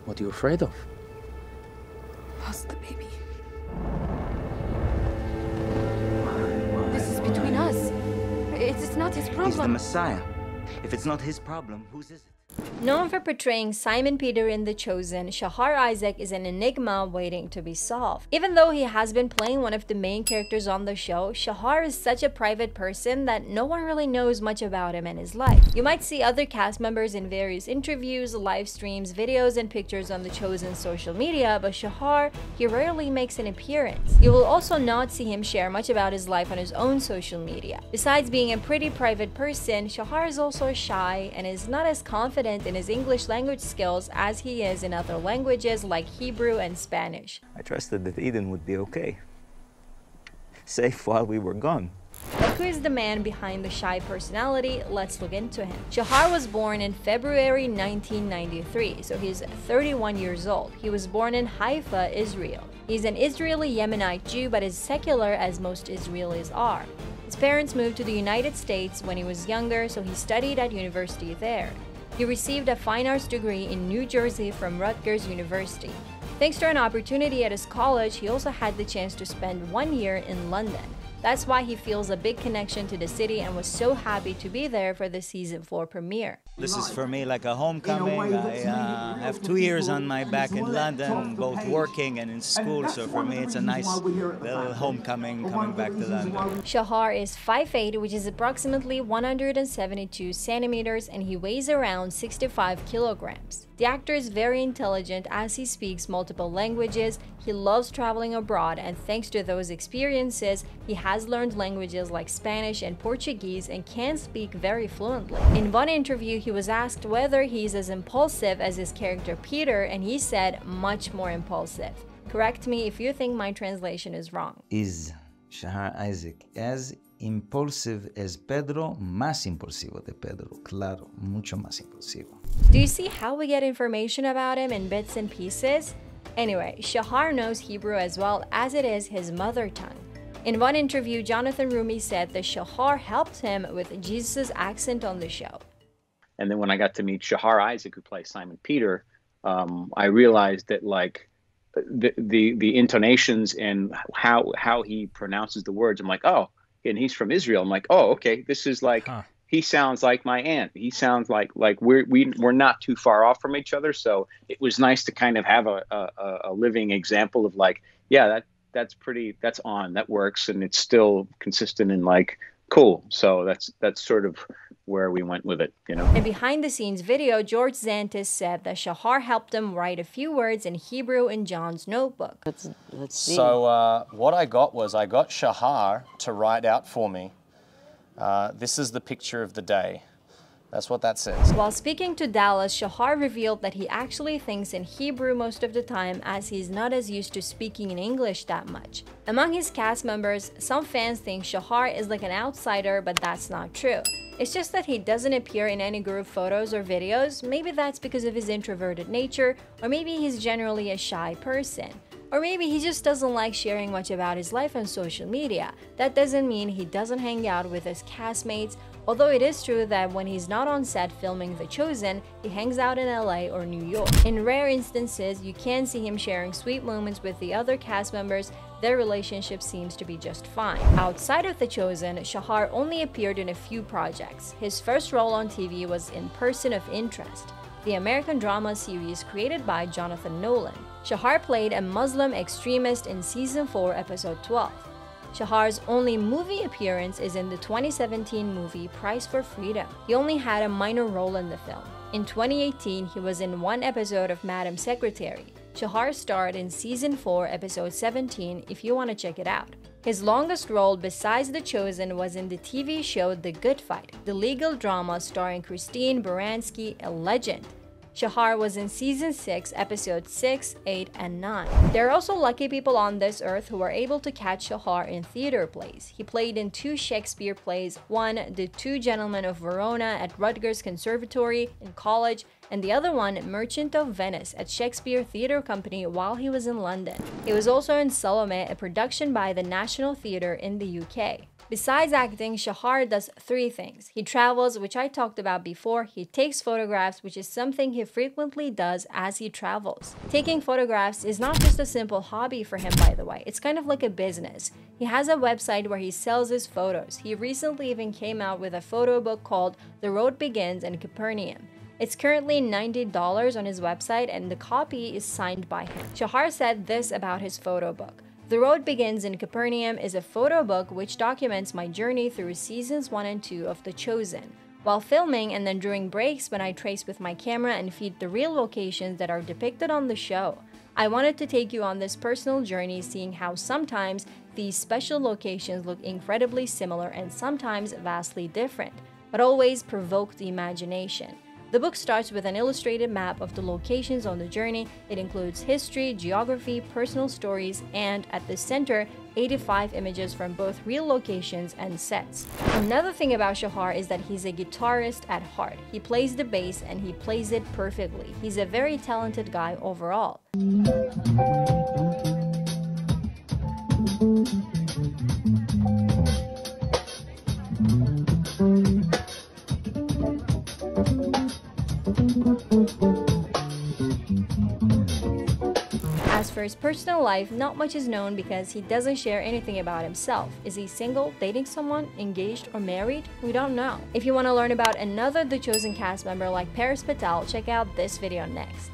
What are you afraid of? Lost the baby. This is between us. It's not his problem. He's the Messiah. If it's not his problem, whose is it? Known for portraying Simon Peter in The Chosen, Shahar Isaac is an enigma waiting to be solved. Even though he has been playing one of the main characters on the show, Shahar is such a private person that no one really knows much about him and his life. You might see other cast members in various interviews, live streams, videos, and pictures on The Chosen's social media, but Shahar, he rarely makes an appearance. You will also not see him share much about his life on his own social media. Besides being a pretty private person, Shahar is also shy and is not as confident in his English language skills as he is in other languages like Hebrew and Spanish. I trusted that Eden would be okay. Safe while we were gone. But who is the man behind the shy personality? Let's look into him. Shahar was born in February 1993, so he's 31 years old. He was born in Haifa, Israel. He's an Israeli Yemenite Jew, but is secular as most Israelis are. His parents moved to the United States when he was younger, so he studied at university there. He received a fine arts degree in New Jersey from Rutgers University. Thanks to an opportunity at his college, he also had the chance to spend 1 year in London. That's why he feels a big connection to the city and was so happy to be there for the season 4 premiere. This is for me like a homecoming. I have 2 years on my back in London, both working and in school, so for me it's a nice little homecoming coming back to London. Shahar is 5'8", which is approximately 172 centimeters, and he weighs around 65 kilograms. The actor is very intelligent as he speaks multiple languages. He loves traveling abroad, and thanks to those experiences, he has learned languages like Spanish and Portuguese and can speak very fluently. In one interview, he was asked whether he's as impulsive as his character Peter, and he said much more impulsive. Correct me if you think my translation is wrong. Is Shahar Isaac as impulsive as Pedro? Más impulsivo de Pedro, claro, mucho más impulsivo. Do you see how we get information about him in bits and pieces? Anyway, Shahar knows Hebrew as well, as it is his mother tongue. In one interview, Jonathan Rumi said that Shahar helped him with Jesus' accent on the show. And then when I got to meet Shahar Isaac, who plays Simon Peter, I realized that like the intonations and how he pronounces the words, I'm like, oh, and he's from Israel. I'm like, oh, okay, this is like, he sounds like my aunt. He sounds like we're not too far off from each other. So it was nice to kind of have a living example of like, yeah, that's on, that works, and it's still consistent and like cool. So that's sort of where we went with it, you know. In behind the scenes video, George Zantis said that Shahar helped him write a few words in Hebrew in John's notebook. Let's see. So what I got Shahar to write out for me. This is the picture of the day. That's what that says. While speaking to Dallas, Shahar revealed that he actually thinks in Hebrew most of the time, as he's not as used to speaking in English that much. Among his cast members, some fans think Shahar is like an outsider, but that's not true. It's just that he doesn't appear in any group photos or videos. Maybe that's because of his introverted nature, or maybe he's generally a shy person. Or maybe he just doesn't like sharing much about his life on social media. That doesn't mean he doesn't hang out with his castmates, although it is true that when he's not on set filming The Chosen, he hangs out in LA or New York. In rare instances, you can see him sharing sweet moments with the other cast members. Their relationship seems to be just fine. Outside of The Chosen, Shahar only appeared in a few projects. His first role on TV was in Person of Interest, the American drama series created by Jonathan Nolan. Shahar played a Muslim extremist in Season 4, Episode 12. Shahar's only movie appearance is in the 2017 movie Price for Freedom. He only had a minor role in the film. In 2018, he was in one episode of Madam Secretary. Shahar starred in Season 4, Episode 17, if you want to check it out. His longest role besides The Chosen was in the TV show The Good Fight, the legal drama starring Christine Baranski, a legend. Shahar was in Season 6, Episodes 6, 8, and 9. There are also lucky people on this earth who are able to catch Shahar in theater plays. He played in 2 Shakespeare plays, one, The Two Gentlemen of Verona at Rutgers Conservatory in college, and the other one, Merchant of Venice at Shakespeare Theatre Company while he was in London. He was also in Salome, a production by the National Theatre in the UK. Besides acting, Shahar does 3 things. He travels, which I talked about before. He takes photographs, which is something he frequently does as he travels. Taking photographs is not just a simple hobby for him, by the way. It's kind of like a business. He has a website where he sells his photos. He recently even came out with a photo book called The Road Begins in Capernaum. It's currently $90 on his website, and the copy is signed by him. Shahar said this about his photo book. The Road Begins in Capernaum is a photo book which documents my journey through seasons 1 and 2 of The Chosen. While filming and then during breaks when I trace with my camera and feed the real locations that are depicted on the show. I wanted to take you on this personal journey, seeing how sometimes these special locations look incredibly similar and sometimes vastly different, but always provoke the imagination. The book starts with an illustrated map of the locations on the journey. It includes history, geography, personal stories, and at the center, 85 images from both real locations and sets. Another thing about Shahar is that he's a guitarist at heart. He plays the bass and he plays it perfectly. He's a very talented guy overall. As for his personal life, not much is known because he doesn't share anything about himself. Is he single, dating someone, engaged, or married? We don't know. If you want to learn about another The Chosen cast member like Paris Patel, check out this video next.